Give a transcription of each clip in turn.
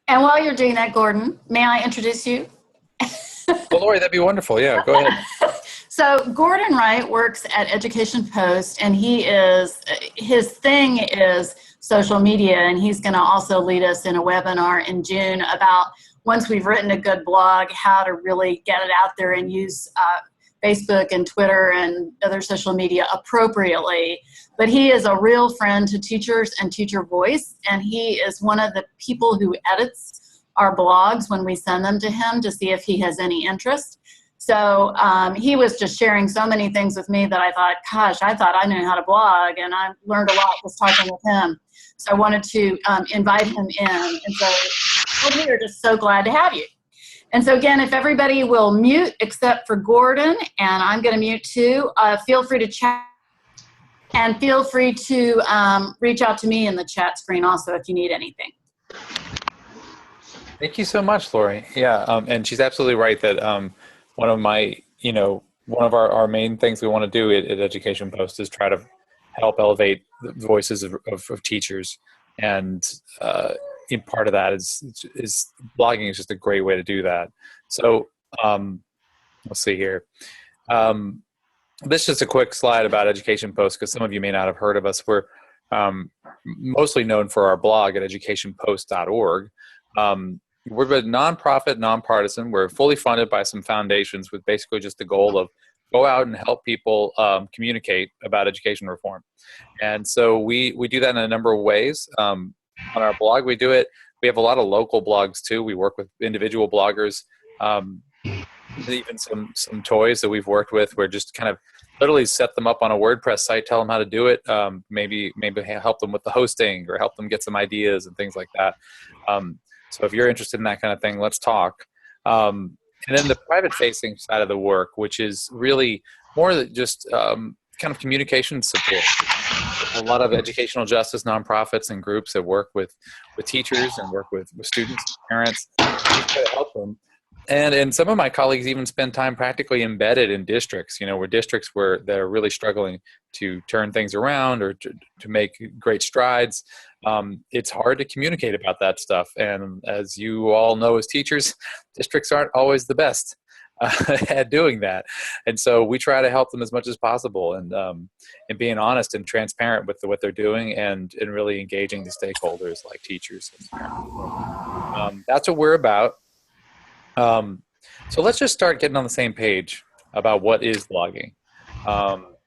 And while you're doing that, Gordon, may I introduce you? Well, Lori, that'd be wonderful. Yeah, go ahead. So Gordon Wright works at Education Post, and his thing is social media, and he's going to also lead us in a webinar in June about, once we've written a good blog, how to really get it out there and use Facebook and Twitter and other social media appropriately. But he is a real friend to teachers and Teacher Voice, and he is one of the people who edits our blogs when we send them to him to see if he has any interest. So he was just sharing so many things with me that I thought, gosh, I thought I knew how to blog, and I learned a lot just talking with him. So I wanted to invite him in. And so we are just so glad to have you. And so again, if everybody will mute except for Gordon, and I'm going to mute too, feel free to chat. And feel free to reach out to me in the chat screen also if you need anything. Thank you so much, Lori. Yeah, and she's absolutely right that one of our main things we want to do at Education Post is try to help elevate the voices of teachers, and in part of that is blogging is just a great way to do that. So let's see here. This is just a quick slide about Education Post, because some of you may not have heard of us. We're mostly known for our blog at educationpost.org. We're a nonprofit, nonpartisan. We're fully funded by some foundations with basically just the goal of go out and help people communicate about education reform. And so we do that in a number of ways. On our blog, we do it. We have a lot of local blogs too. We work with individual bloggers. Even some toys that we've worked with, where just kind of literally set them up on a WordPress site, tell them how to do it, maybe help them with the hosting or help them get some ideas and things like that. So if you're interested in that kind of thing, let's talk. And then the private facing side of the work, which is really more than just kind of communication support. A lot of educational justice nonprofits and groups that work with teachers and work with students and parents to help them. And some of my colleagues even spend time practically embedded in districts, where districts that are really struggling to turn things around or to make great strides. It's hard to communicate about that stuff. And as you all know as teachers, districts aren't always the best at doing that. And so we try to help them as much as possible, and being honest and transparent with what they're doing, and really engaging the stakeholders like teachers. That's what we're about. So let's just start getting on the same page about what is blogging,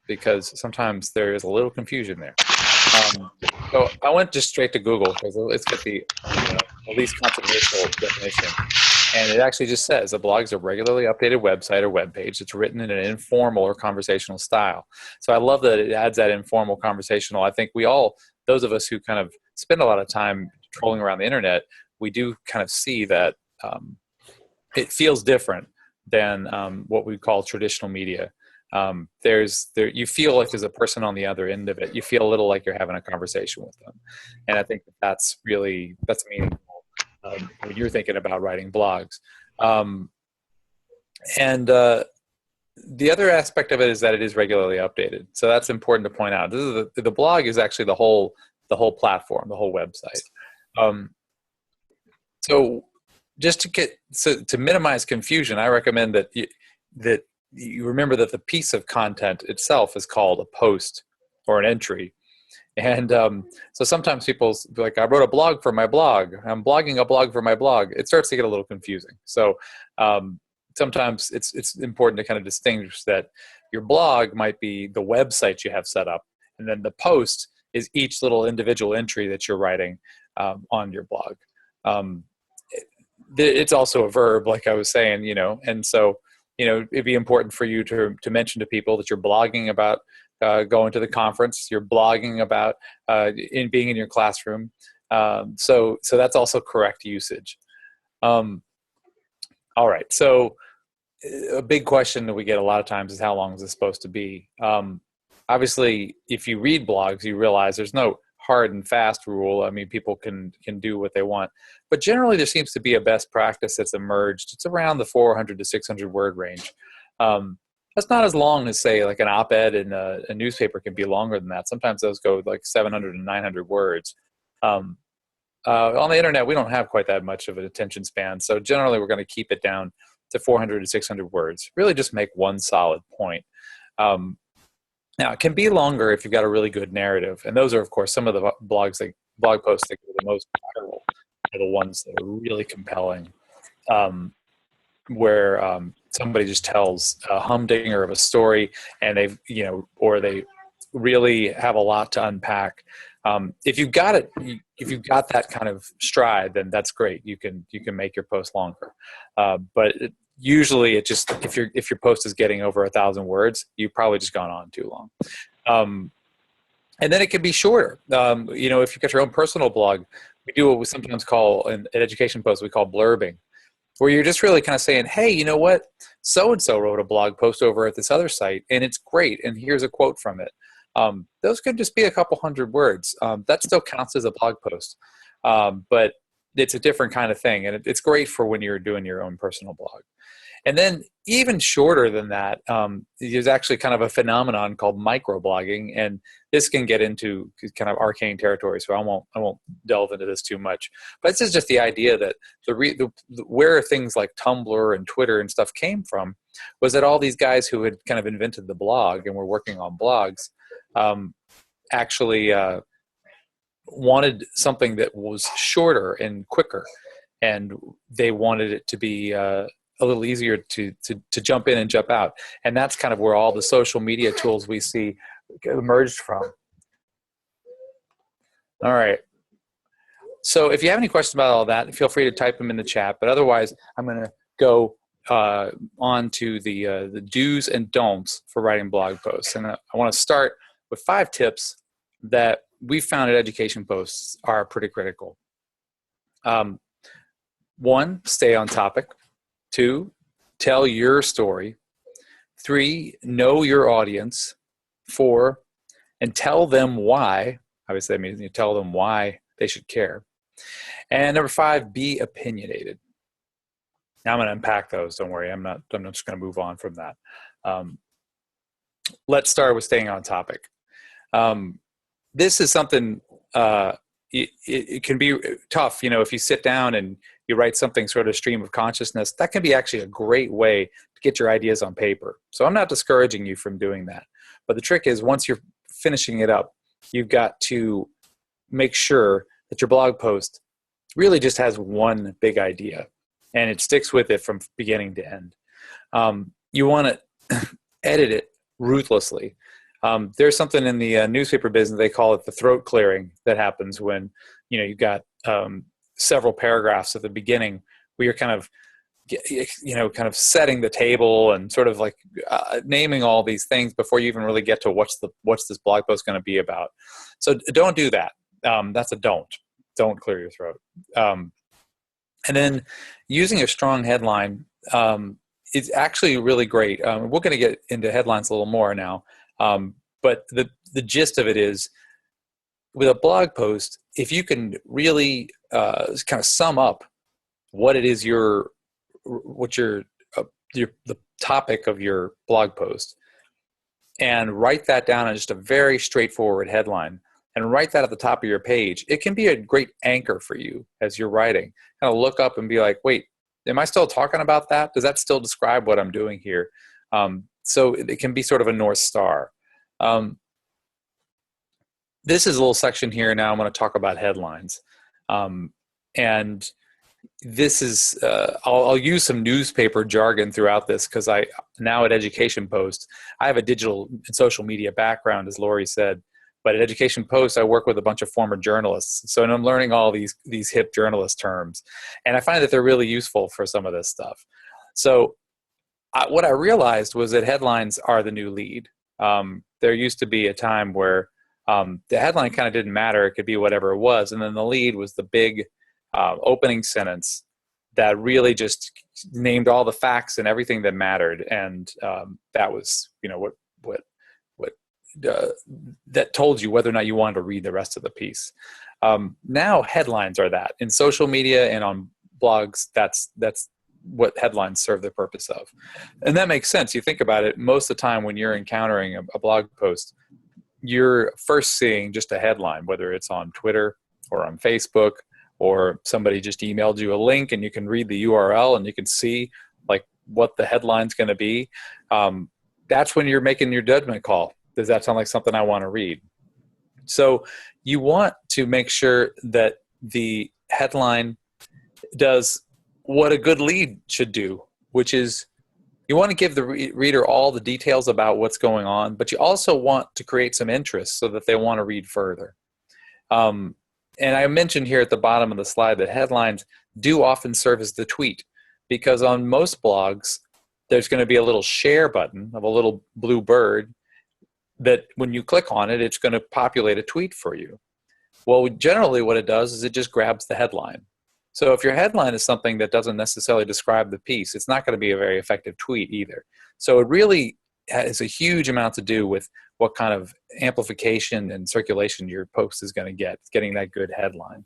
because sometimes there is a little confusion there. So I went just straight to Google, because let's get the least controversial definition. And it actually just says a blog is a regularly updated website or web page that's written in an informal or conversational style. So I love that it adds that informal conversational. I think those of us who kind of spend a lot of time trolling around the internet, we do kind of see that it feels different than what we call traditional media. You feel like there's a person on the other end of it. You feel a little like you're having a conversation with them. And I think that's meaningful when you're thinking about writing blogs. The other aspect of it is that it is regularly updated. So that's important to point out. This is the blog is actually the whole platform, the whole website. So just to minimize confusion, I recommend that you remember that the piece of content itself is called a post or an entry. And so sometimes people be like, I wrote a blog for my blog. I'm blogging a blog for my blog. It starts to get a little confusing. So sometimes it's important to kind of distinguish that your blog might be the website you have set up, and then the post is each little individual entry that you're writing on your blog. It's also a verb, like I was saying, and so, it'd be important for you to mention to people that you're blogging about going to the conference, you're blogging about being in your classroom. So that's also correct usage. All right. So a big question that we get a lot of times is, how long is this supposed to be? Obviously, if you read blogs, you realize there's no hard and fast rule. I mean, people can do what they want, but generally there seems to be a best practice that's emerged. It's around the 400 to 600 word range. That's not as long as, say, like an op-ed in a newspaper can be longer than that. Sometimes those go like 700 and 900 words. On the internet, we don't have quite that much of an attention span. So generally, we're going to keep it down to 400 to 600 words. Really just make one solid point. Now, it can be longer if you've got a really good narrative. And those are, of course, some of the blog posts that go the most viral are the ones that are really compelling, where somebody just tells a humdinger of a story, and or they really have a lot to unpack. If you've got that kind of stride, then that's great. You can make your post longer. But usually, if your post is getting over 1,000 words, you've probably just gone on too long. And then it can be shorter. If you've got your own personal blog, we do what we sometimes call an education post we call blurbing, where you're just really kind of saying, hey, you know what? So-and-so wrote a blog post over at this other site, and it's great, and here's a quote from it. Those could just be a couple hundred words. That still counts as a blog post, but it's a different kind of thing, and it's great for when you're doing your own personal blog. And then even shorter than that, there's actually kind of a phenomenon called microblogging, and this can get into kind of arcane territory, so I won't delve into this too much. But this is just the idea that where things like Tumblr and Twitter and stuff came from was that all these guys who had kind of invented the blog and were working on blogs actually wanted something that was shorter and quicker, and they wanted it to be a little easier to jump in and jump out. And that's kind of where all the social media tools we see emerged from. All right. So if you have any questions about all that, feel free to type them in the chat. But otherwise, I'm going to go on to the do's and don'ts for writing blog posts. And I want to start with 5 tips that we found at Education Posts are pretty critical. 1, stay on topic. 2, tell your story. 3, know your audience. 4, and tell them why. Obviously, that means you tell them why they should care. And number 5, be opinionated. Now I'm going to unpack those. Don't worry. I'm not just going to move on from that. Let's start with staying on topic. This is something, it can be tough. If you sit down and you write something sort of stream of consciousness, that can be actually a great way to get your ideas on paper. So I'm not discouraging you from doing that. But the trick is, once you're finishing it up, you've got to make sure that your blog post really just has one big idea, and it sticks with it from beginning to end. You want to edit it ruthlessly. There's something in the newspaper business, they call it the throat clearing, that happens when you've got several paragraphs at the beginning where you're kind of setting the table and sort of like naming all these things before you even really get to what's this blog post going to be about. So don't do that. That's a don't clear your throat. And then using a strong headline is actually really great. We're going to get into headlines a little more now. But the gist of it is, with a blog post, if you can really kind of sum up what it is the topic of your blog post, and write that down in just a very straightforward headline, and write that at the top of your page, it can be a great anchor for you as you're writing. Kind of look up and be like, wait, am I still talking about that? Does that still describe what I'm doing here? So it can be sort of a North Star. This is a little section here now. I'm going to talk about headlines. And this is, I'll use some newspaper jargon throughout this, because now at Education Post, I have a digital and social media background, as Lori said. But at Education Post, I work with a bunch of former journalists. So I'm learning all these hip journalist terms. And I find that they're really useful for some of this stuff. So what I realized was that headlines are the new lead. There used to be a time where the headline kind of didn't matter. It could be whatever it was. And then the lead was the big opening sentence that really just named all the facts and everything that mattered. And that was, that told you whether or not you wanted to read the rest of the piece. Now headlines are that. In social media and on blogs, that's what headlines serve the purpose of. And that makes sense. You think about it, most of the time when you're encountering a blog post, you're first seeing just a headline, whether it's on Twitter or on Facebook or somebody just emailed you a link and you can read the URL and you can see like what the headline's going to be. That's when you're making your judgment call. Does that sound like something I want to read? So you want to make sure that the headline does what a good lead should do, which is you want to give the reader all the details about what's going on, but you also want to create some interest so that they want to read further. And I mentioned here at the bottom of the slide that headlines do often serve as the tweet, because on most blogs, there's going to be a little share button of a little blue bird that when you click on it, it's going to populate a tweet for you. Well, generally what it does is it just grabs the headline. So if your headline is something that doesn't necessarily describe the piece, it's not going to be a very effective tweet either. So it really has a huge amount to do with what kind of amplification and circulation your post is going to get, getting that good headline.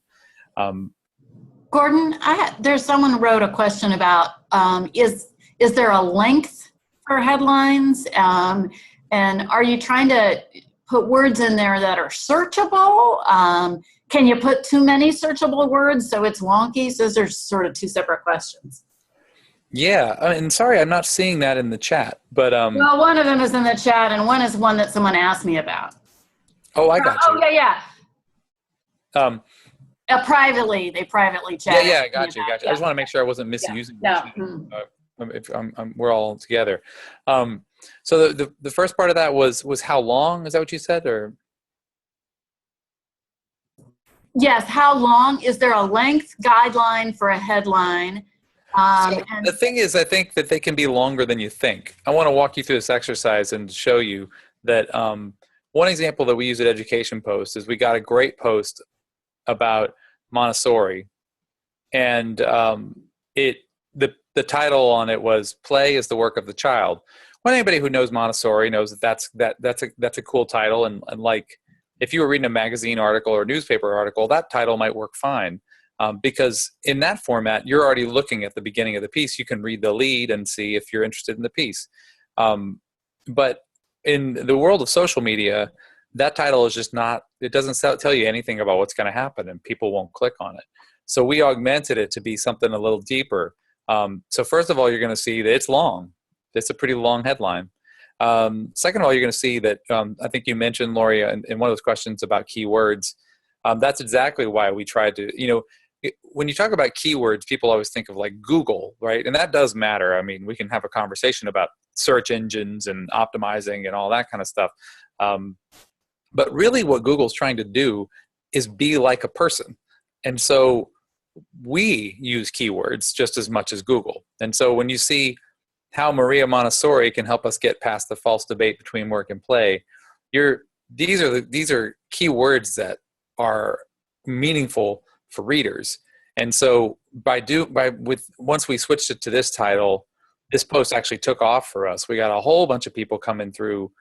Gordon, there's someone wrote a question about, is there a length for headlines? And are you trying to put words in there that are searchable? Can you put too many searchable words so it's wonky? So those are sort of two separate questions. Yeah, and sorry, I'm not seeing that in the chat, but well, one of them is in the chat, and one is one that someone asked me about. Oh, I got you. Oh, yeah. They privately chat. Yeah, got you. I just want to make sure I wasn't misusing. Yeah. If we're all together. So the first part of that was how long? Is that what you said, or? Yes. How long? Is there a length guideline for a headline? So the thing is, I think that they can be longer than you think. I want to walk you through this exercise and show you that one example that we use at Education Post is we got a great post about Montessori, and the title on it was "Play is the Work of the Child." Well, anybody who knows Montessori knows that that's a cool title, and like if you were reading a magazine article or a newspaper article, that title might work fine. Because in that format, you're already looking at the beginning of the piece. You can read the lead and see if you're interested in the piece. But in the world of social media, that title is just not, it doesn't tell you anything about what's going to happen, and people won't click on it. So we augmented it to be something a little deeper. So first of all, you're going to see that it's long. It's a pretty long headline. Second of all, you're going to see that, I think you mentioned, Lori, in one of those questions about keywords. That's exactly why we tried to, when you talk about keywords, people always think of like Google, right? And that does matter. I mean, we can have a conversation about search engines and optimizing and all that kind of stuff. But really what Google's trying to do is be like a person. And so we use keywords just as much as Google. And so when you see how Maria Montessori can help us get past the false debate between work and play, these are keywords that are meaningful for readers. And so once we switched it to this title, this post actually took off for us. We got a whole bunch of people coming through,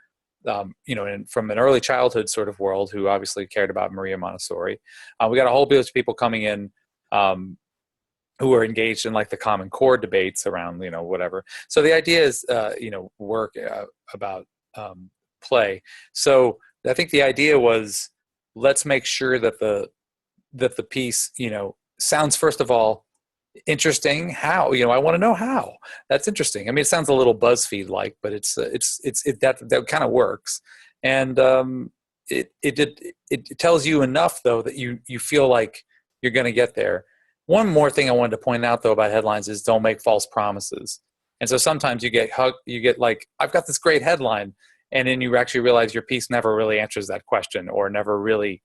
from an early childhood sort of world who obviously cared about Maria Montessori. We got a whole bunch of people coming in who are engaged in like the Common Core debates around, whatever. So the idea is, work about play. So I think the idea was, let's make sure that the piece, sounds, first of all, interesting. How, I want to know how. That's interesting. I mean, it sounds a little BuzzFeed like, but that kind of works. And it tells you enough though that you feel like you're going to get there. One more thing I wanted to point out though about headlines is don't make false promises. And so sometimes you get like, I've got this great headline, and then you actually realize your piece never really answers that question, or never really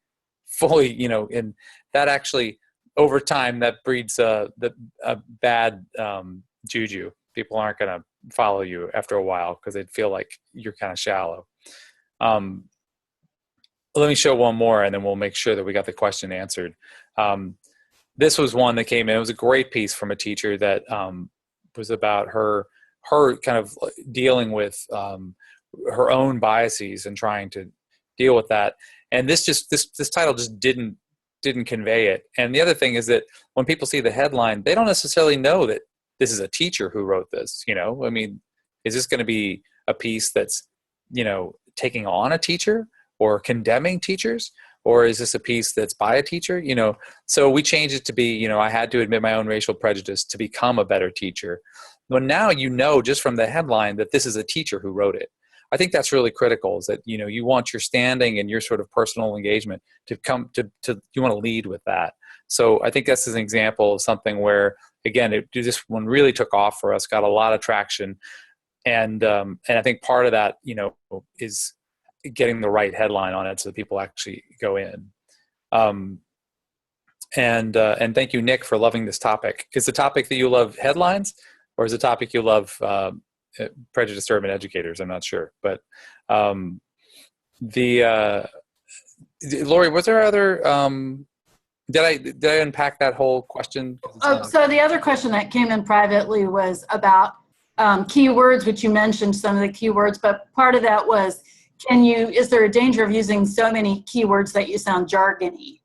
fully, and that actually, over time, that breeds a bad juju. People aren't going to follow you after a while because they'd feel like you're kind of shallow. Let me show one more, and then we'll make sure that we got the question answered. This was one that came in. It was a great piece from a teacher that was about her kind of dealing with her own biases and trying to deal with that. And this title just didn't convey it. And the other thing is that when people see the headline, they don't necessarily know that this is a teacher who wrote this. I mean, is this going to be a piece that's, taking on a teacher or condemning teachers? or is this a piece that's by a teacher? So we changed it to be, I had to admit my own racial prejudice to become a better teacher. Well, now just from the headline that this is a teacher who wrote it. I think that's really critical, is that, you want your standing and your sort of personal engagement to come to you want to lead with that. So I think that's an example of something where, again, this one really took off for us, got a lot of traction. And I think part of that, is getting the right headline on it so that people actually go in. And thank you, Nick, for loving this topic. Is the topic that you love headlines, or is the topic you love prejudiced urban educators? I'm not sure, but Lori, was there other? Did I unpack that whole question? So the other question that came in privately was about keywords, which you mentioned some of the keywords, but part of that was, is there a danger of using so many keywords that you sound jargony?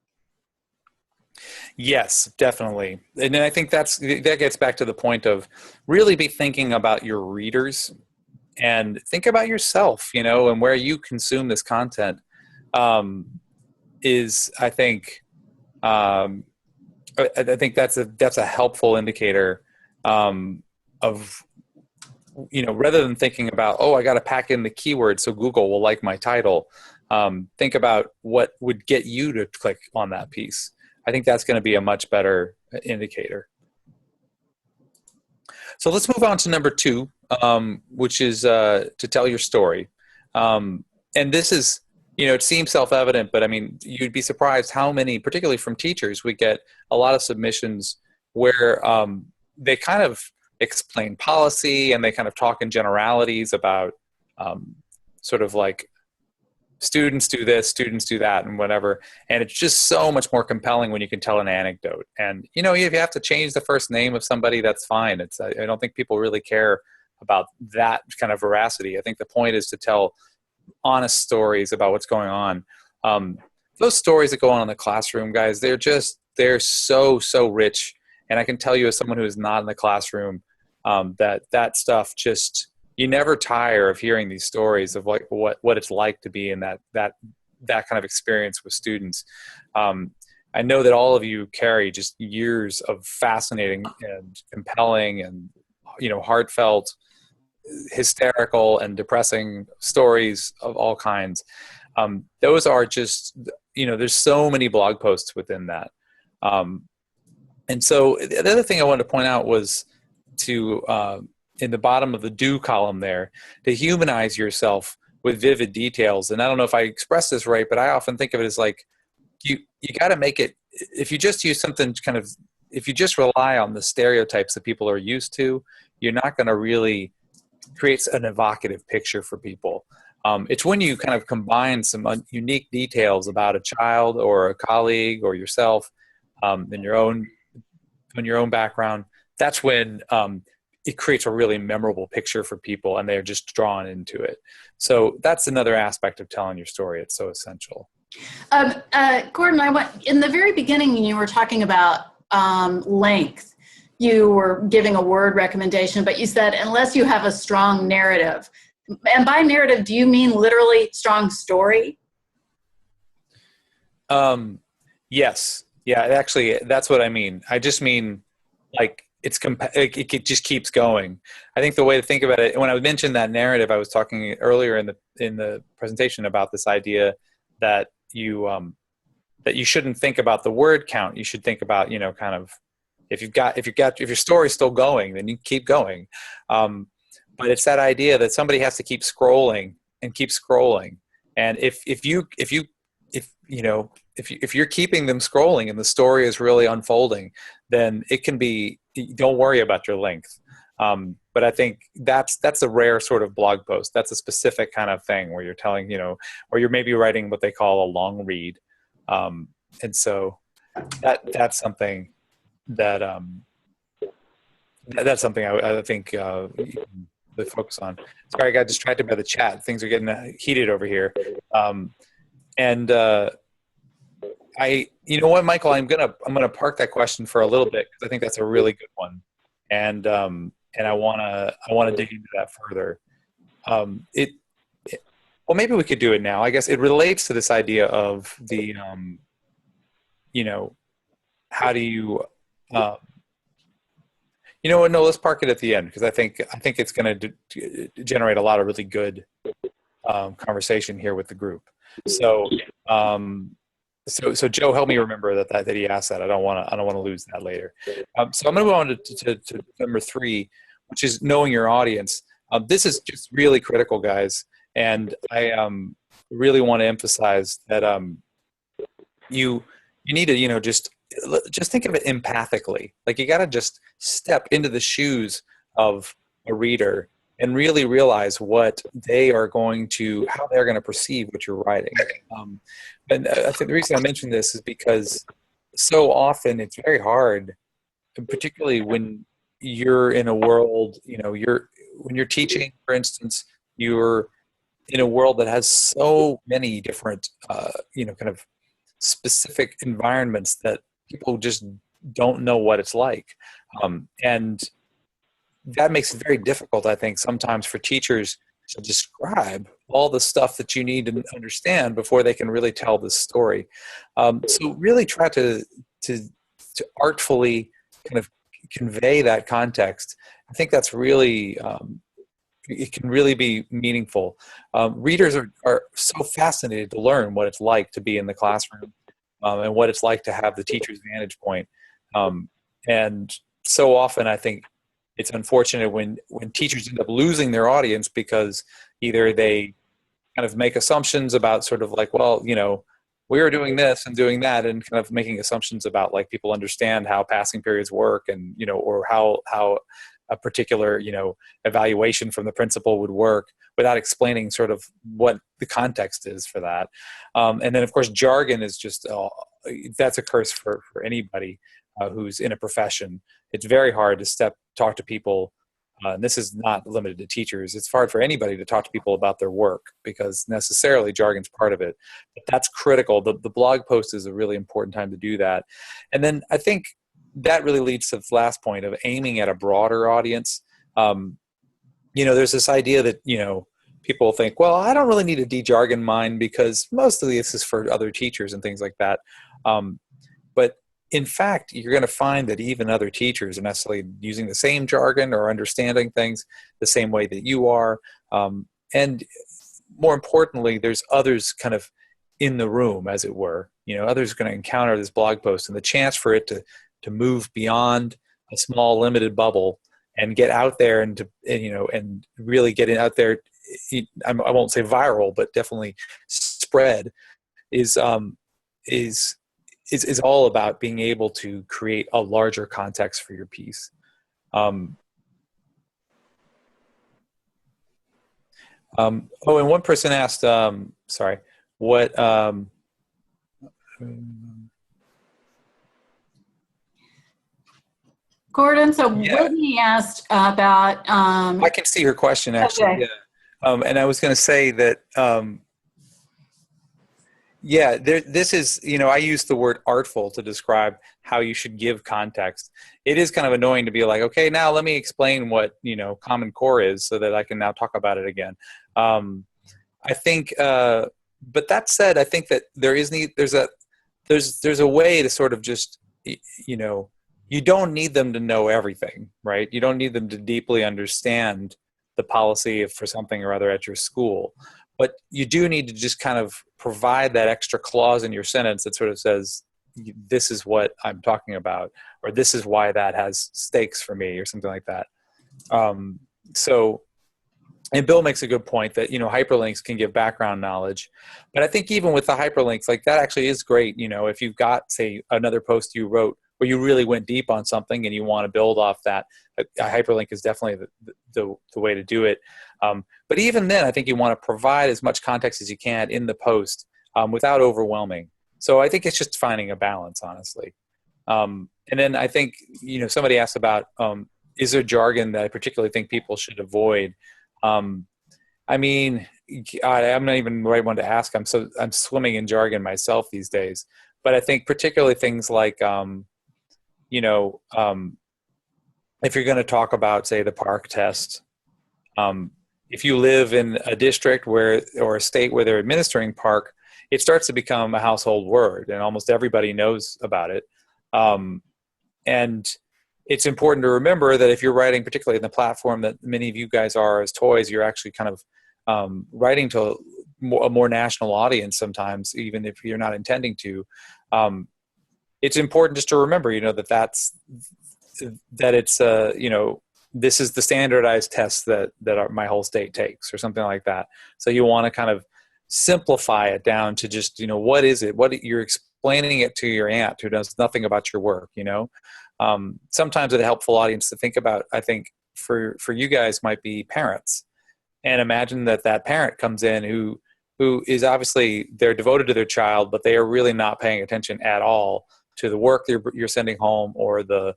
Yes, definitely. And I think that gets back to the point of really be thinking about your readers and think about yourself, and where you consume this content is, I think, I think that's a helpful indicator of, rather than thinking about, oh, I got to pack in the keyword so Google will like my title. Think about what would get you to click on that piece. I think that's going to be a much better indicator. So let's move on to number 2, which is to tell your story. And this is, it seems self-evident, but I mean, you'd be surprised how many, particularly from teachers, we get a lot of submissions where they kind of explain policy and they kind of talk in generalities about sort of like, students do this, students do that, and whatever. And it's just so much more compelling when you can tell an anecdote. And, if you have to change the first name of somebody, that's fine. I don't think people really care about that kind of veracity. I think the point is to tell honest stories about what's going on. Those stories that go on in the classroom, guys, they're so rich. And I can tell you, as someone who is not in the classroom, that stuff just, you never tire of hearing these stories of like what it's like to be in that kind of experience with students. I know that all of you carry just years of fascinating and compelling and, heartfelt, hysterical and depressing stories of all kinds. Those are just, there's so many blog posts within that. And so the other thing I wanted to point out was to, in the bottom of the do column there, to humanize yourself with vivid details. And I don't know if I expressed this right, but I often think of it as like, you got to make it, if you just use something if you just rely on the stereotypes that people are used to, you're not going to really create an evocative picture for people. It's when you kind of combine some unique details about a child or a colleague or yourself in your own background, that's when it creates a really memorable picture for people and they're just drawn into it. So that's another aspect of telling your story. It's so essential. Gordon, in the very beginning, you were talking about length. You were giving a word recommendation, but you said, unless you have a strong narrative. And by narrative, do you mean literally strong story? Yes. Yeah, actually, that's what I mean. I just mean like, it just keeps going. I think the way to think about it, when I mentioned that narrative, I was talking earlier in the presentation about this idea that you shouldn't think about the word count. You should think about, kind of, if your story's still going, then you keep going. But it's that idea that somebody has to keep scrolling and keep scrolling. And if you're keeping them scrolling and the story is really unfolding, then it can be, don't worry about your length. But I think that's a rare sort of blog post. That's a specific kind of thing where you're telling, or you're maybe writing what they call a long read. And so that's something that, that's something I think to focus on. Sorry, I got distracted by the chat. Things are getting heated over here. You know what, Michael, I'm gonna park that question for a little bit because I think that's a really good one, and I wanna dig into that further. well, maybe we could do it now. I guess it relates to this idea of the, you know, how do you, uh, you know what? No, let's park it at the end because I think it's going to generate a lot of really good conversation here with the group. So, so Joe, help me remember that he asked that. I don't want to lose that later. So I'm going to move on to number 3, which is knowing your audience. This is just really critical, guys, and I really want to emphasize that you need to just think of it empathically. Like you got to just step into the shoes of a reader and really realize what they are how they're going to perceive what you're writing. And I think the reason I mention this is because so often it's very hard, and particularly when you're in a world, when you're teaching, for instance, you're in a world that has so many different, kind of specific environments that people just don't know what it's like. And that makes it very difficult, I think, sometimes for teachers to describe all the stuff that you need to understand before they can really tell the story. So really try to artfully kind of convey that context. I think that's really, it can really be meaningful. Readers are so fascinated to learn what it's like to be in the classroom and what it's like to have the teacher's vantage point. And so often I think it's unfortunate when teachers end up losing their audience because either they kind of make assumptions about sort of like, well, we are doing this and doing that, and kind of making assumptions about like people understand how passing periods work and, or how a particular, evaluation from the principal would work without explaining sort of what the context is for that. And then of course, jargon is just, that's a curse for anybody who's in a profession. It's very hard to talk to people. And this is not limited to teachers. It's hard for anybody to talk to people about their work because necessarily jargon's part of it. But that's critical. The blog post is a really important time to do that. And then I think that really leads to the last point of aiming at a broader audience. There's this idea that, people think, well, I don't really need to de-jargon mine because most of this is for other teachers and things like that. But in fact, you're going to find that even other teachers are necessarily using the same jargon or understanding things the same way that you are. And more importantly, there's others kind of in the room, as it were. Others are going to encounter this blog post, and the chance for it to move beyond a small, limited bubble and get out there and really get out there. I won't say viral, but definitely spread is all about being able to create a larger context for your piece. And one person asked, what, Gordon, so Whitney asked about... I can see her question, actually. Okay. Yeah. And I was going to say that, this is, I use the word artful to describe how you should give context. It is kind of annoying to be like, okay, now let me explain what, Common Core is so that I can now talk about it again. I think, but that said, I think that there's a way to sort of just, you don't need them to know everything, right? You don't need them to deeply understand the policy for something or other at your school. But you do need to just kind of provide that extra clause in your sentence that sort of says, this is what I'm talking about, or this is why that has stakes for me, or something like that. And Bill makes a good point that, hyperlinks can give background knowledge. But I think even with the hyperlinks, like that actually is great. If you've got, say, another post you wrote where you really went deep on something and you want to build off that, a hyperlink is definitely the way to do it. But even then, I think you want to provide as much context as you can in the post without overwhelming. So I think it's just finding a balance, honestly. And then I think, somebody asked about, is there jargon that I particularly think people should avoid? I mean, I'm not even the right one to ask. I'm swimming in jargon myself these days. But I think particularly things like, if you're going to talk about, say, the PARCC test, if you live in a district where, or a state where they're administering park, it starts to become a household word, and almost everybody knows about it. Um, and it's important to remember that if you're writing, particularly in the platform that many of you guys are as toys, you're actually kind of writing to a more national audience sometimes, even if you're not intending to. It's important just to remember, that it's this is the standardized test that my whole state takes, or something like that. So you want to kind of simplify it down to just, what is it? What you're explaining it to your aunt who knows nothing about your work. Sometimes a helpful audience to think about, I think, for you guys might be parents, and imagine that parent comes in who is obviously, they're devoted to their child, but they are really not paying attention at all to the work you're sending home, or the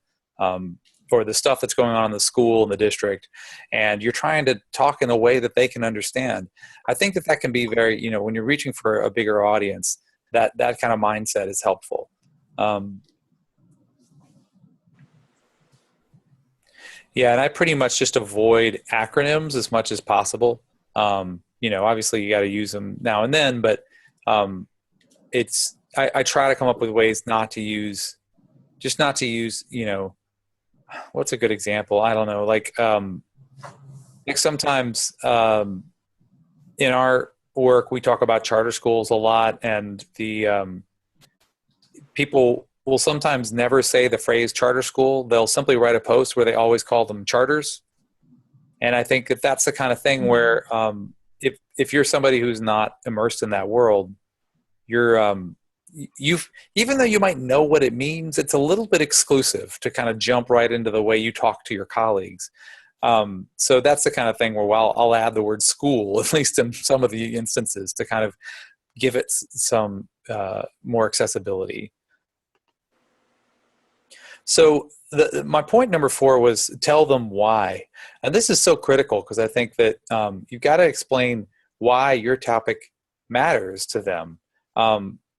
stuff that's going on in the school and the district, and you're trying to talk in a way that they can understand. I think that can be very, when you're reaching for a bigger audience, that kind of mindset is helpful. Yeah, and I pretty much just avoid acronyms as much as possible. Obviously you got to use them now and then, but I try to come up with ways not to use, what's a good example? I don't know. Like sometimes in our work, we talk about charter schools a lot, and the people will sometimes never say the phrase charter school. They'll simply write a post where they always call them charters. And I think that that's the kind of thing where if you're somebody who's not immersed in that world, you're even though you might know what it means, it's a little bit exclusive to kind of jump right into the way you talk to your colleagues. So that's the kind of thing where I'll add the word school, at least in some of the instances, to kind of give it some more accessibility. So my point number 4 was tell them why. And this is so critical, because I think that you've got to explain why your topic matters to them.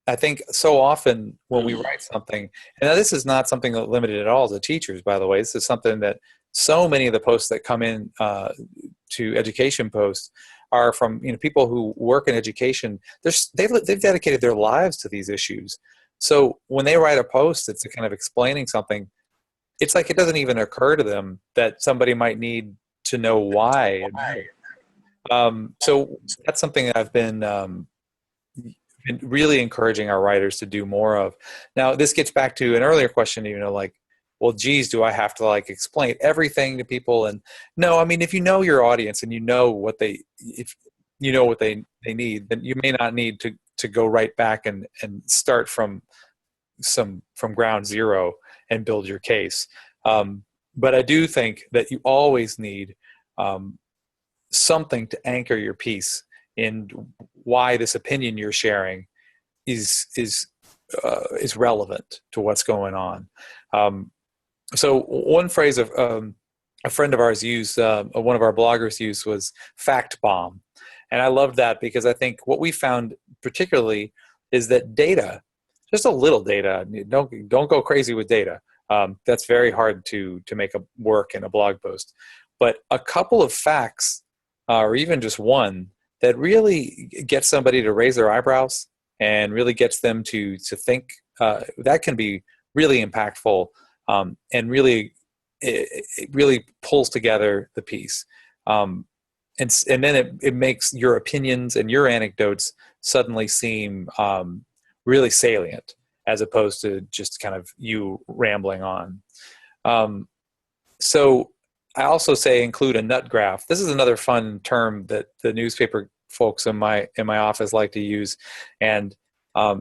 I think so often when we write something, and this is not something that limited at all to teachers, by the way, this is something that so many of the posts that come in to education posts are from people who work in education. They've dedicated their lives to these issues. So when they write a post that's kind of explaining something, it's like it doesn't even occur to them that somebody might need to know why. So that's something that I've been really encouraging our writers to do more of. Now, this gets back to an earlier question, well, geez, do I have to explain everything to people? And no, I mean, if you know your audience and you know what they need, then you may not need to go right back and start from ground zero and build your case. But I do think that you always need something to anchor your piece in why this opinion you're sharing is relevant to what's going on. So one phrase of a friend of ours used, one of our bloggers used, was fact bomb. And I loved that, because I think what we found particularly is that data, just a little data, don't go crazy with data. That's very hard to make a work in a blog post. But a couple of facts, or even just one, that really gets somebody to raise their eyebrows and really gets them to think, that can be really impactful, and really it really pulls together the piece. And then it makes your opinions and your anecdotes suddenly seem really salient, as opposed to just kind of you rambling on. So I also say include a nut graph. This is another fun term that the newspaper folks in my office like to use, and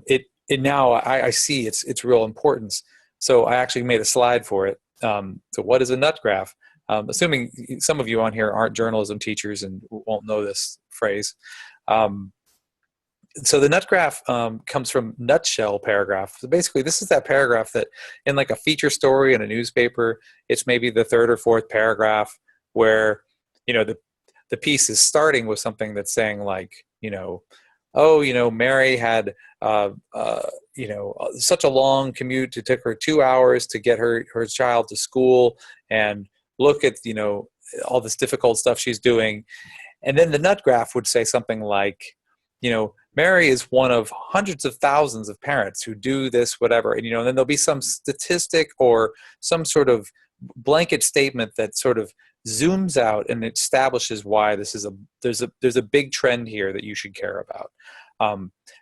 it now I see its real importance. So I actually made a slide for it. So what is a nut graph? Assuming some of you on here aren't journalism teachers and won't know this phrase. So the nut graph comes from nutshell paragraph. So basically, this is that paragraph that in a feature story in a newspaper, it's maybe the 3rd or 4th paragraph where, the piece is starting with something that's saying Mary had, such a long commute. It took her 2 hours to get her child to school, and look at, all this difficult stuff she's doing. And then the nut graph would say something like, Mary is one of hundreds of thousands of parents who do this, whatever. And, and then there'll be some statistic or some sort of blanket statement that sort of zooms out and establishes why there's a big trend here that you should care about.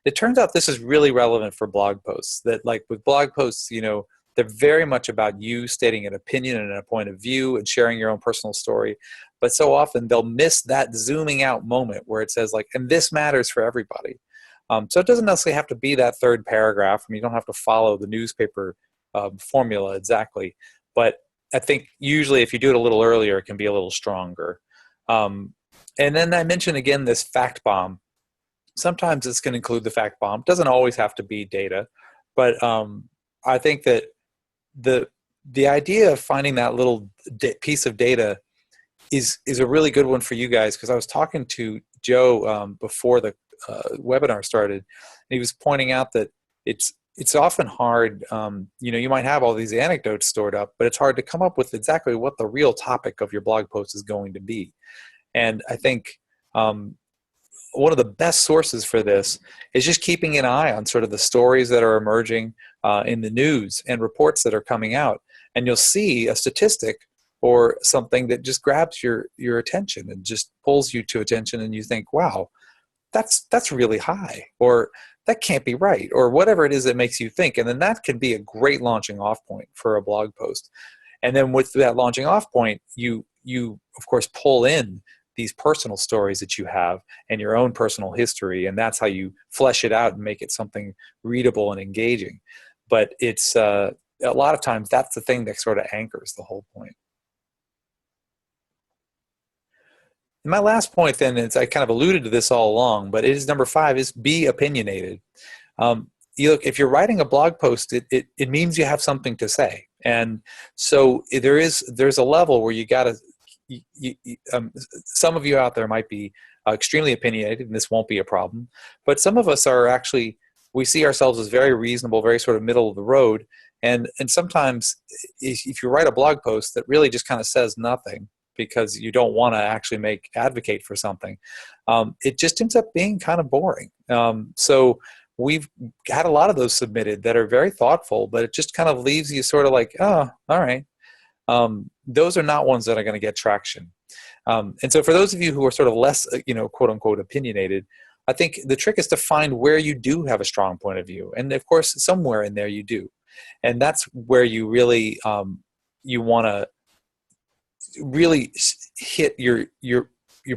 It turns out this is really relevant for blog posts, that like with blog posts, they're very much about you stating an opinion and a point of view and sharing your own personal story. But so often they'll miss that zooming out moment where it says like, and this matters for everybody. So it doesn't necessarily have to be that third paragraph. I mean, you don't have to follow the newspaper formula exactly. But I think usually if you do it a little earlier, it can be a little stronger. And then I mentioned again this fact bomb. Sometimes it's going to include the fact bomb. It doesn't always have to be data. But I think that the idea of finding that little piece of data is a really good one for you guys, because I was talking to Joe before the webinar started, and he was pointing out that it's often hard. You might have all these anecdotes stored up, but it's hard to come up with exactly what the real topic of your blog post is going to be. And I think one of the best sources for this is just keeping an eye on sort of the stories that are emerging in the news and reports that are coming out. And you'll see a statistic or something that just grabs your attention and just pulls you to attention, and you think, wow, that's really high, or that can't be right, or whatever it is that makes you think. And then that can be a great launching off point for a blog post. And then with that launching off point, you of course pull in these personal stories that you have and your own personal history, and that's how you flesh it out and make it something readable and engaging. But it's a lot of times that's the thing that sort of anchors the whole point. And my last point then is, I kind of alluded to this all along, but it is number 5, is be opinionated. Look, if you're writing a blog post, it means you have something to say. And so there's a level where you got to, some of you out there might be extremely opinionated, and this won't be a problem. But some of us are actually, we see ourselves as very reasonable, very sort of middle of the road. And sometimes if you write a blog post that really just kind of says nothing, because you don't want to actually advocate for something, it just ends up being kind of boring. So we've had a lot of those submitted that are very thoughtful, but it just kind of leaves you sort of like, oh, all right. Those are not ones that are going to get traction. And so for those of you who are sort of less, quote unquote, opinionated, I think the trick is to find where you do have a strong point of view. And of course, somewhere in there you do. And that's where you really, you want to really hit your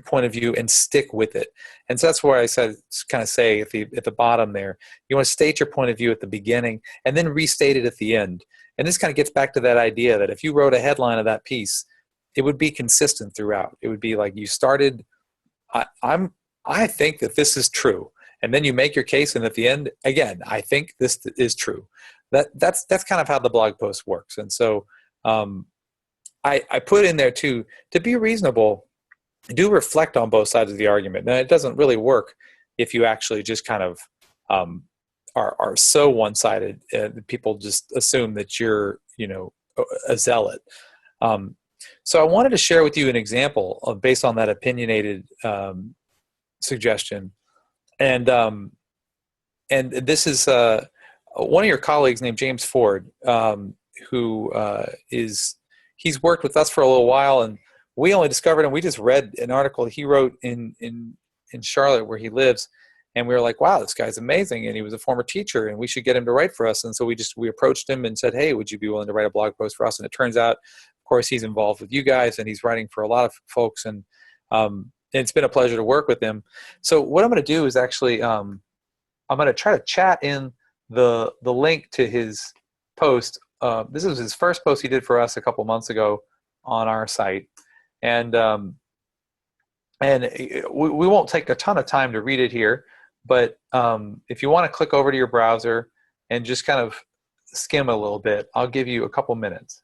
point of view and stick with it. And so that's where I kind of say at the bottom there, you want to state your point of view at the beginning and then restate it at the end. And this kind of gets back to that idea that if you wrote a headline of that piece, it would be consistent throughout. It would be like you started, I think that this is true. And then you make your case, and at the end, again, I think this is true. That's kind of how the blog post works. And so I put in there too, to be reasonable, do reflect on both sides of the argument. Now, it doesn't really work if you actually just kind of are so one-sided. People just assume that you're, a zealot. So I wanted to share with you an example based on that opinionated suggestion. And this is one of your colleagues named James Ford, who he's worked with us for a little while, and we only discovered him. We just read an article he wrote in Charlotte, where he lives, and we were like, wow, this guy's amazing, and he was a former teacher, and we should get him to write for us. And so we approached him and said, hey, would you be willing to write a blog post for us? And it turns out, of course, he's involved with you guys, and he's writing for a lot of folks, and it's been a pleasure to work with him. So what I'm going to do is actually, I'm going to try to chat in the link to his post. This is his first post he did for us a couple months ago on our site. And we won't take a ton of time to read it here, but if you want to click over to your browser and just kind of skim a little bit, I'll give you a couple minutes.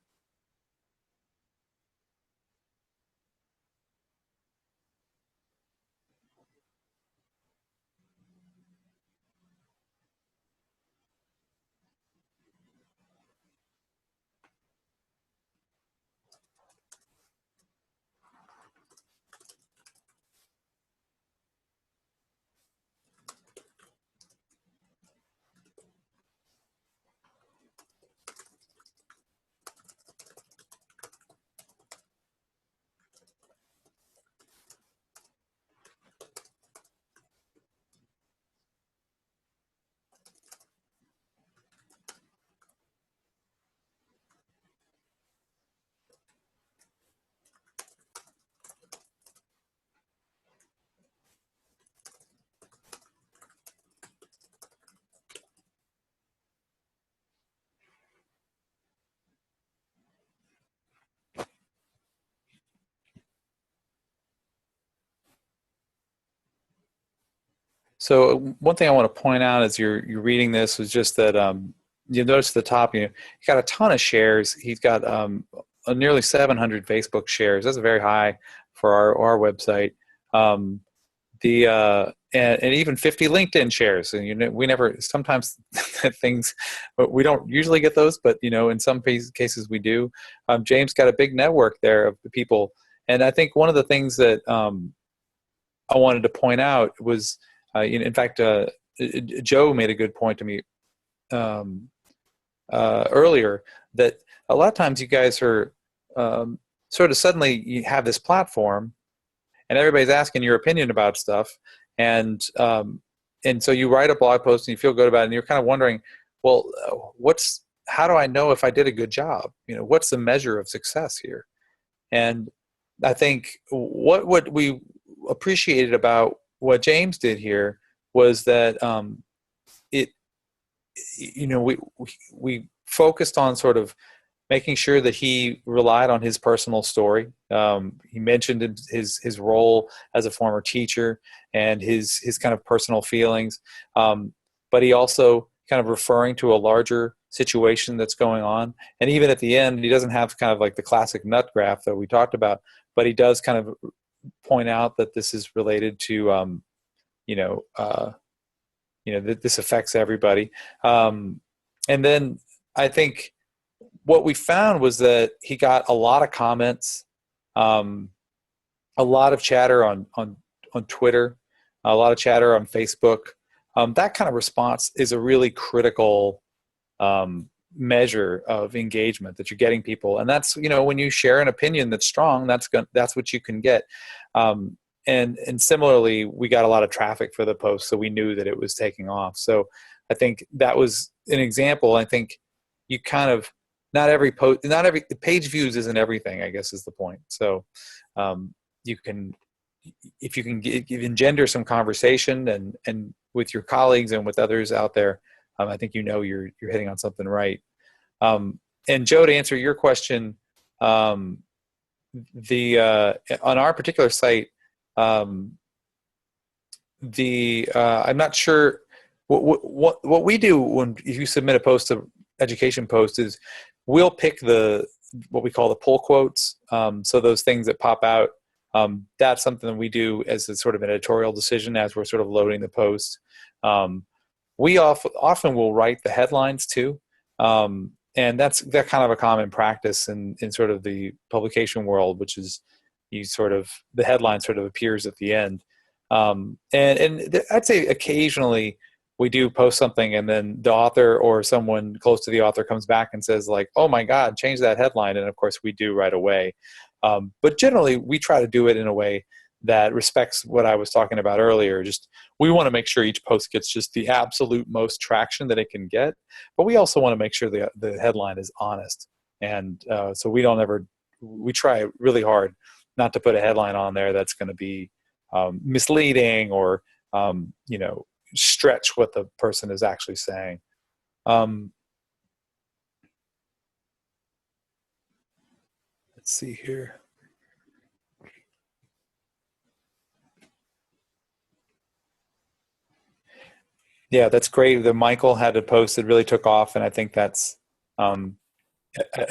So one thing I want to point out as you're reading this was just that you'll notice at the top, he got a ton of shares. He's got nearly 700 Facebook shares. That's very high for our website. And even 50 LinkedIn shares. And we never sometimes things, but we don't usually get those. But in some cases we do. James got a big network there of the people, and I think one of the things that I wanted to point out was, in fact, Joe made a good point to me earlier, that a lot of times you guys are sort of suddenly you have this platform and everybody's asking your opinion about stuff, and so you write a blog post and you feel good about it, and you're kind of wondering, well, how do I know if I did a good job? What's the measure of success here? And I think what we appreciated about what James did here was that we focused on sort of making sure that he relied on his personal story. He mentioned his role as a former teacher and his kind of personal feelings, but he also kind of referring to a larger situation that's going on. And even at the end, he doesn't have kind of like the classic nut graph that we talked about, but he does kind of point out that this is related to that this affects everybody. And then I think what we found was that he got a lot of comments, a lot of chatter on Twitter, a lot of chatter on Facebook. That kind of response is a really critical measure of engagement, that you're getting people. And that's, when you share an opinion that's strong, that's what you can get. And similarly, we got a lot of traffic for the post, so we knew that it was taking off. So I think that was an example. I think you kind of, not every page views isn't everything, I guess is the point. So if you can engender some conversation and with your colleagues and with others out there, I think you're hitting on something right. And Joe, to answer your question, on our particular site, I'm not sure what we do if you submit a education post is we'll pick what we call the pull quotes. So those things that pop out, that's something that we do as a sort of an editorial decision as we're sort of loading the post. We often will write the headlines too. And that's kind of a common practice in sort of the publication world, which is the headline sort of appears at the end. And I'd say occasionally we do post something and then the author or someone close to the author comes back and says like, oh my God, change that headline. And of course we do right away. But generally we try to do it in a way that respects what I was talking about earlier. Just, we want to make sure each post gets just the absolute most traction that it can get, but we also want to make sure the headline is honest. And so we try really hard not to put a headline on there that's going to be misleading or, stretch what the person is actually saying. Let's see here. Yeah, that's great. The Michael had a post that really took off, and I think that's a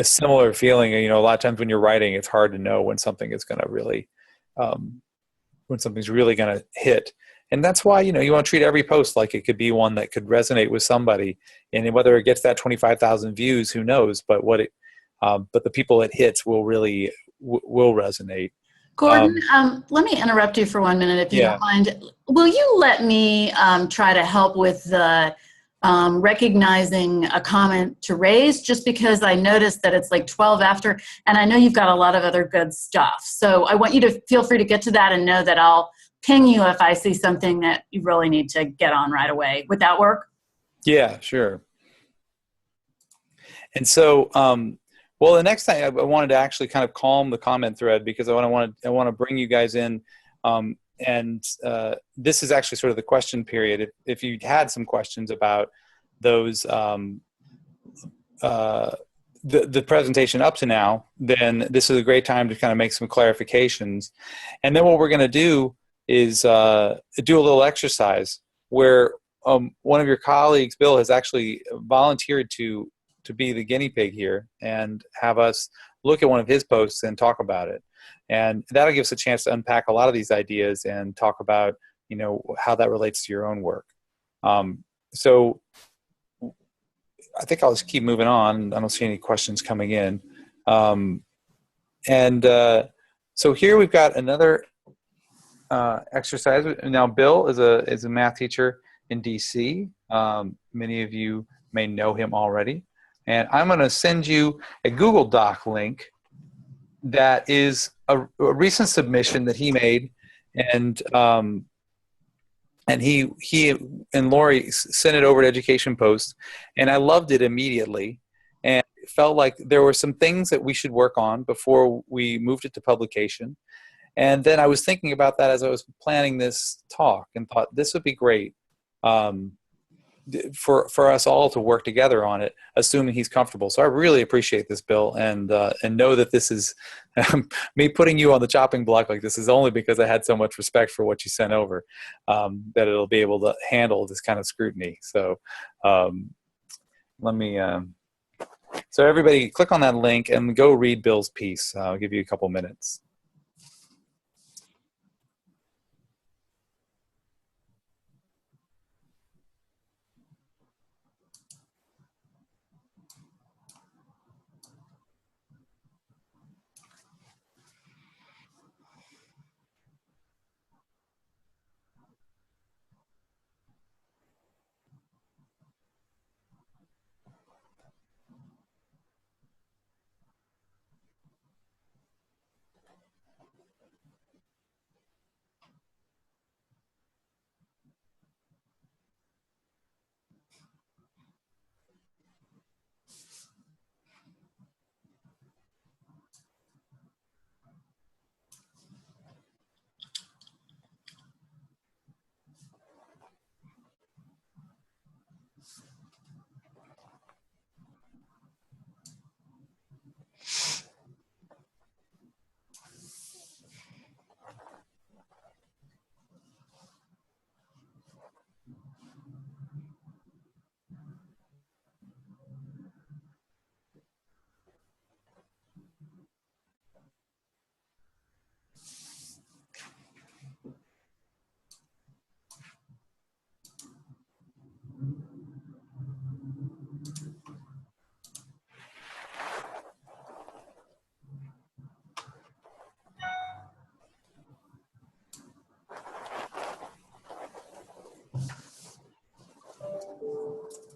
similar feeling. A lot of times when you're writing, it's hard to know when something is going to really, when something's really going to hit. And that's why, you want to treat every post like it could be one that could resonate with somebody. And whether it gets that 25,000 views, who knows? But but the people it hits will really will resonate. Gordon, let me interrupt you for 1 minute, if you don't mind. Will you let me try to help with the recognizing a comment to raise, just because I noticed that it's like 12 after, and I know you've got a lot of other good stuff. So I want you to feel free to get to that and know that I'll ping you if I see something that you really need to get on right away. Would that work? Yeah, sure. And so, well, the next thing I wanted to actually kind of calm the comment thread, because I want to bring you guys in, and this is actually sort of the question period. If you had some questions about those, the presentation up to now, then this is a great time to kind of make some clarifications. And then what we're going to do is do a little exercise. where one of your colleagues, Bill, has actually volunteered to be the guinea pig here and have us look at one of his posts and talk about it. And that'll give us a chance to unpack a lot of these ideas and talk about, you know, how that relates to your own work. So I think I'll just keep moving on. I don't see any questions coming in. So here we've got another exercise. Now, Bill is a math teacher in DC. Many of you may know him already. And I'm going to send you a Google Doc link that is a recent submission that he made, and he and Lori sent it over to Education Post, and I loved it immediately, and felt like there were some things that we should work on before we moved it to publication. And then I was thinking about that as I was planning this talk, and thought this would be great for us all to work together on it, assuming he's comfortable. So I really appreciate this, Bill, and know that this is me putting you on the chopping block like this is only because I had so much respect for what you sent over, that it'll be able to handle this kind of scrutiny. So let me, so everybody click on that link and go read Bill's piece. I'll give you a couple minutes.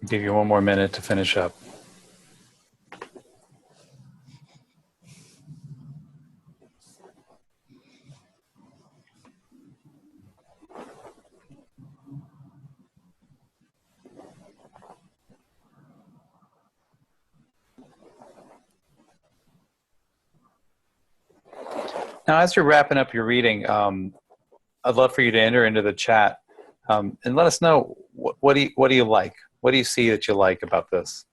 Give you one more minute to finish up. Now, as you're wrapping up your reading, I'd love for you to enter into the chat and let us know what do you like? What do you see that you like about this?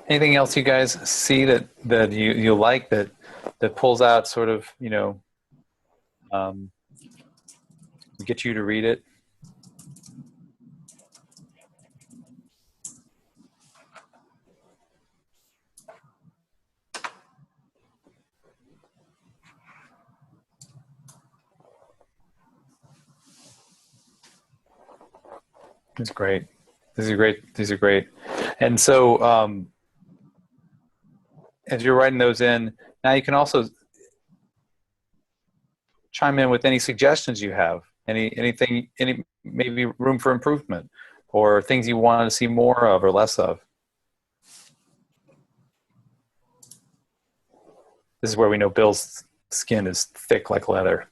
Anything else you guys see that you like that pulls out sort of, you know, get you to read it? It's great. These are great. These are great. And so, as you're writing those in, now you can also chime in with any suggestions you have, any maybe room for improvement, or things you want to see more of or less of. This is where we know Bill's skin is thick like leather.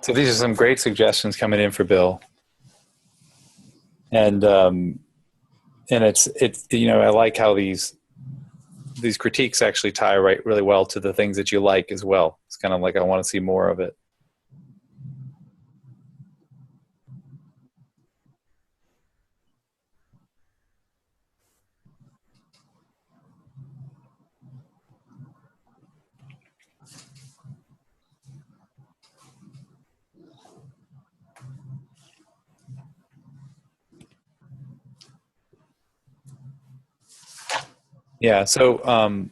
So these are some great suggestions coming in for Bill. And it's I like how these critiques actually tie really well to the things that you like as well. It's kind of like I want to see more of it. Yeah. So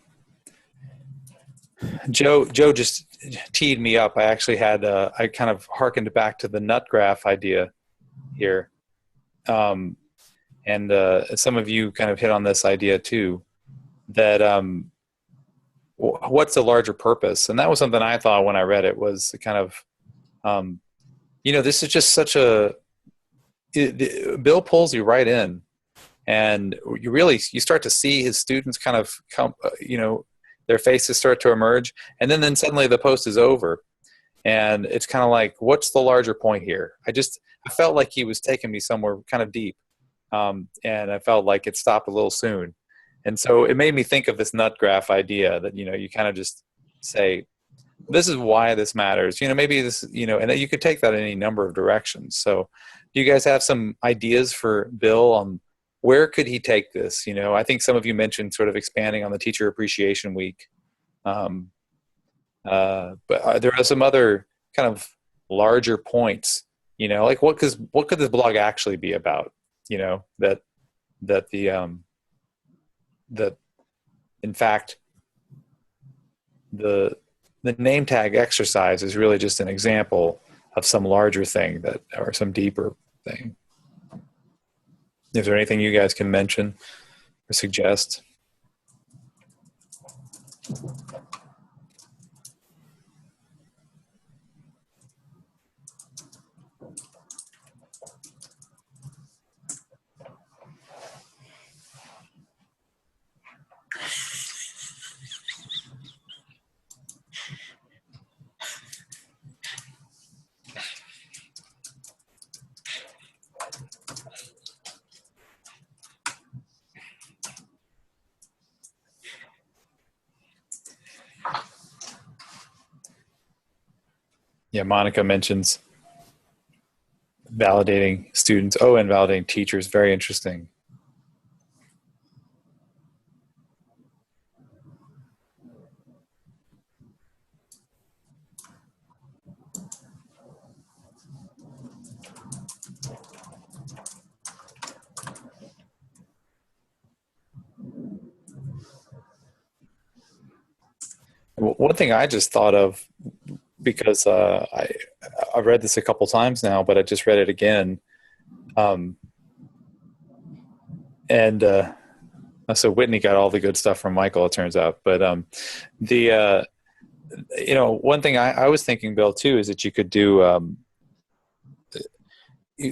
Joe just teed me up. I actually had I kind of hearkened back to the nut graph idea here, and some of you kind of hit on this idea too. That what's the larger purpose? And that was something I thought when I read it was kind of this is just such Bill pulls you right in, and you start to see his students kind of come, their faces start to emerge, and then suddenly the post is over, and it's kind of like, what's the larger point here? I felt like he was taking me somewhere kind of deep, and I felt like it stopped a little soon, and so it made me think of this nut graph idea that you kind of just say, this is why this matters. Maybe this, and you could take that in any number of directions. So, do you guys have some ideas for Bill on where could he take this? I think some of you mentioned sort of expanding on the Teacher Appreciation Week. But there are some other kind of larger points, like what could this blog actually be about? That in fact, the name tag exercise is really just an example of some larger thing or some deeper thing. Is there anything you guys can mention or suggest? Yeah, Monica mentions validating students. Oh, and validating teachers. Very interesting. One thing I just thought of, because I've read this a couple times now, but I just read it again. So Whitney got all the good stuff from Michael, it turns out. But one thing I was thinking, Bill, too, is that you could do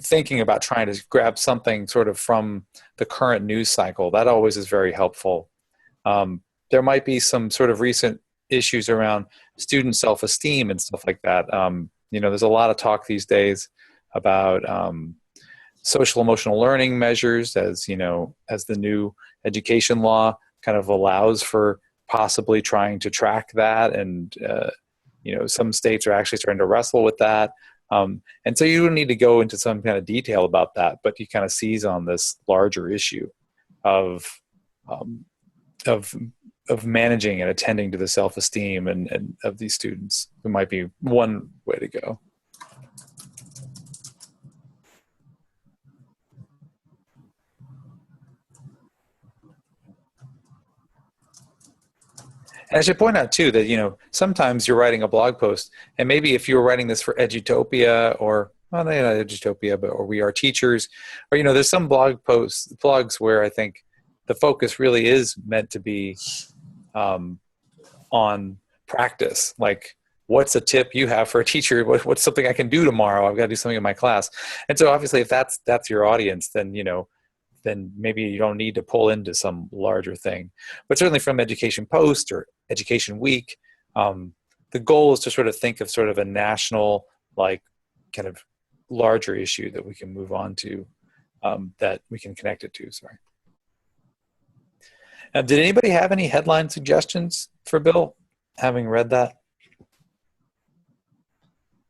thinking about trying to grab something sort of from the current news cycle. That always is very helpful. There might be some sort of recent issues around student self-esteem and stuff like that. There's a lot of talk these days about social emotional learning measures, as the new education law kind of allows for possibly trying to track that. And, some states are actually starting to wrestle with that. And so you don't need to go into some kind of detail about that, but you kind of seize on this larger issue of managing and attending to the self-esteem and of these students. It might be one way to go. And I should point out too that, sometimes you're writing a blog post, and maybe if you were writing this for Edutopia or, well, not Edutopia, or We Are Teachers, or, there's some blogs where I think the focus really is meant to be on practice. Like, what's a tip you have for a teacher? What's something I can do tomorrow? I've got to do something in my class. And so obviously if that's your audience, then, then maybe you don't need to pull into some larger thing. But certainly from Education Post or Education Week, the goal is to sort of think of sort of a national, like, kind of larger issue that we can move on to, that we can connect it to. Sorry. Did anybody have any headline suggestions for Bill, having read that?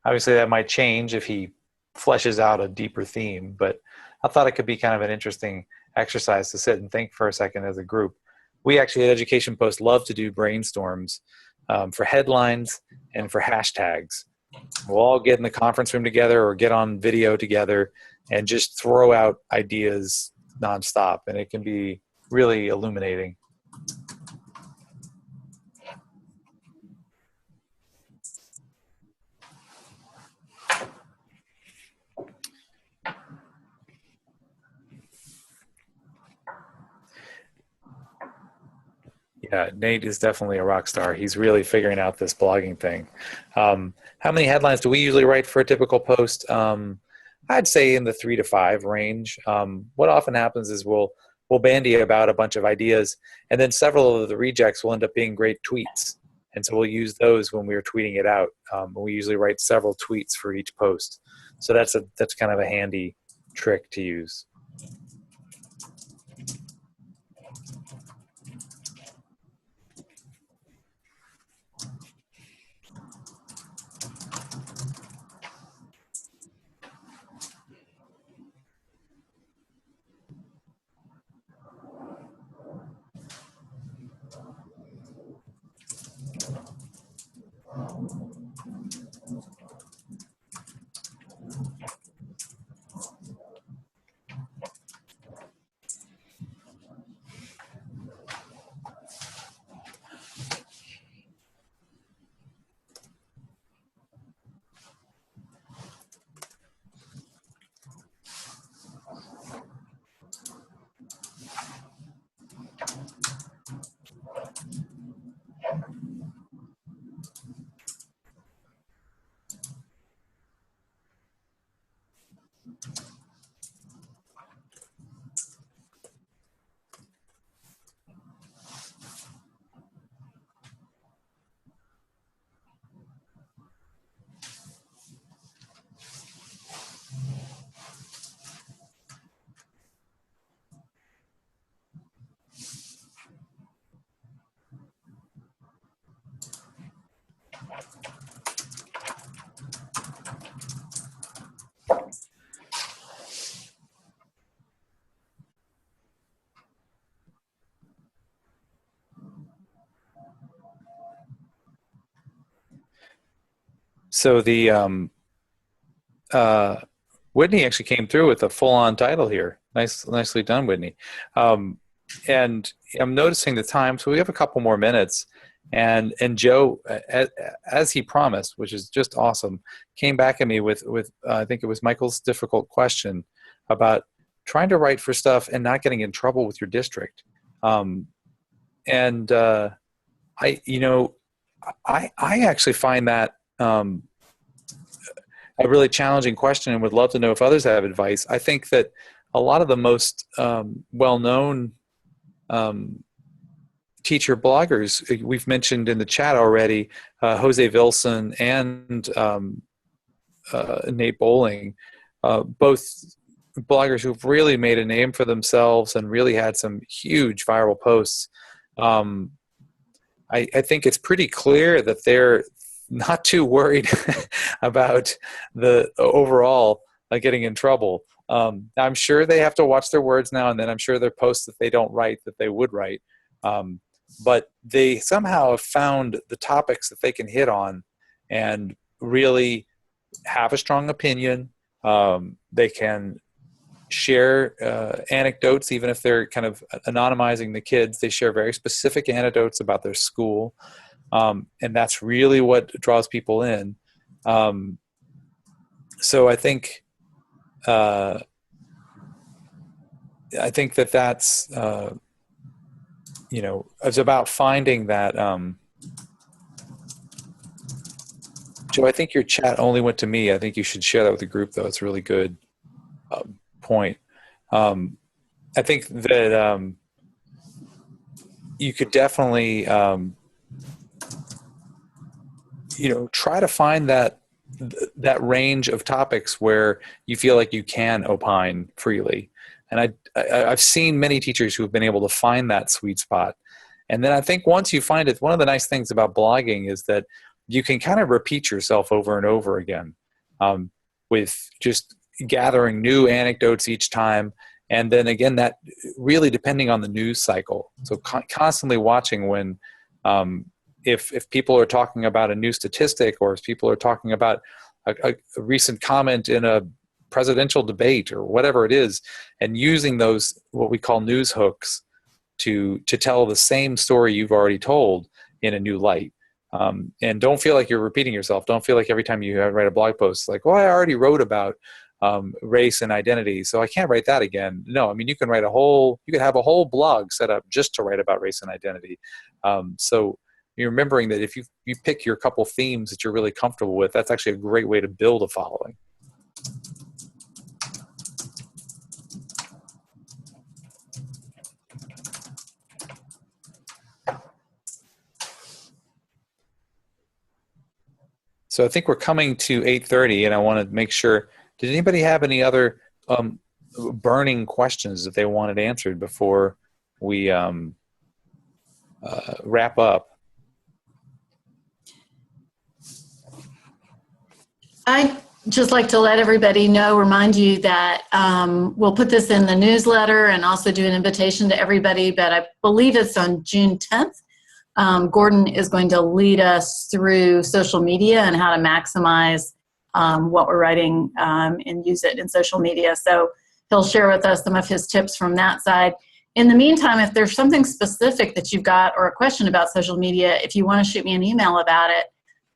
Obviously that might change if he fleshes out a deeper theme, but I thought it could be kind of an interesting exercise to sit and think for a second as a group. We actually at Education Post love to do brainstorms for headlines and for hashtags. We'll all get in the conference room together or get on video together and just throw out ideas nonstop, and it can be really illuminating. Yeah, Nate is definitely a rock star. He's really figuring out this blogging thing. How many headlines do we usually write for a typical post? I'd say in the 3 to 5 range. What often happens is we'll bandy about a bunch of ideas, and then several of the rejects will end up being great tweets. And so we'll use those when we're tweeting it out. We usually write several tweets for each post. So that's kind of a handy trick to use. So the Whitney actually came through with a full-on title here. Nicely done, Whitney. And I'm noticing the time, so we have a couple more minutes. And Joe, as he promised, which is just awesome, came back at me with I think it was Michael's difficult question about trying to write for stuff and not getting in trouble with your district. I actually find that a really challenging question, and would love to know if others have advice. I think that a lot of the most well-known teacher bloggers. We've mentioned in the chat already Jose Vilson and Nate Bowling, both bloggers who've really made a name for themselves and really had some huge viral posts. I think it's pretty clear that they're not too worried about the overall getting in trouble. I'm sure they have to watch their words now and then. I'm sure there are posts that they don't write that they would write. But they somehow have found the topics that they can hit on and really have a strong opinion. They can share anecdotes, even if they're kind of anonymizing the kids. They share very specific anecdotes about their school. And that's really what draws people in. So I think that's it's about finding that. Joe, I think your chat only went to me. I think you should share that with the group, though. It's a really good point. I think that you could definitely, try to find that range of topics where you feel like you can opine freely. And I've seen many teachers who have been able to find that sweet spot. And then I think once you find it, one of the nice things about blogging is that you can kind of repeat yourself over and over again with just gathering new anecdotes each time. And then again, that really depending on the news cycle. So constantly watching when, if people are talking about a new statistic or if people are talking about a recent comment in a presidential debate or whatever it is, and using those, what we call news hooks to tell the same story you've already told in a new light. And don't feel like you're repeating yourself. Don't feel like every time you write a blog post, like, well, I already wrote about race and identity, so I can't write that again. No, I mean, you can have a whole blog set up just to write about race and identity. So you're remembering that if you pick your couple themes that you're really comfortable with, that's actually a great way to build a following. So I think we're coming to 8:30, and I want to make sure, did anybody have any other burning questions that they wanted answered before we wrap up? I'd just like to let everybody know, remind you that we'll put this in the newsletter and also do an invitation to everybody, but I believe it's on June 10th. Gordon is going to lead us through social media and how to maximize what we're writing and use it in social media. So he'll share with us some of his tips from that side. In the meantime, if there's something specific that you've got or a question about social media, if you want to shoot me an email about it,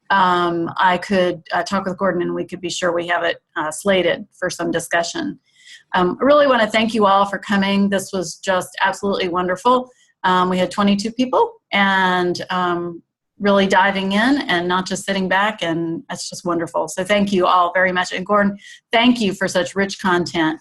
I could talk with Gordon and we could be sure we have it slated for some discussion. I really want to thank you all for coming. This was just absolutely wonderful. We had 22 people and really diving in and not just sitting back, and that's just wonderful. So thank you all very much. And Gordon, thank you for such rich content.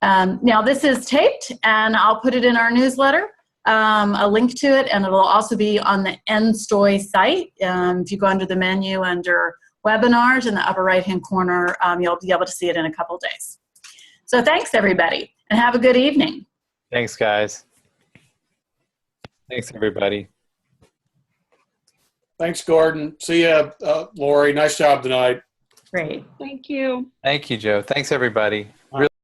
Now this is taped and I'll put it in our newsletter, a link to it, and it will also be on the NSTOY site. If you go under the menu under webinars in the upper right hand corner, you'll be able to see it in a couple days. So thanks everybody and have a good evening. Thanks guys. Thanks, everybody. Thanks, Gordon. See ya, Lori. Nice job tonight. Great. Thank you. Thank you, Joe. Thanks, everybody.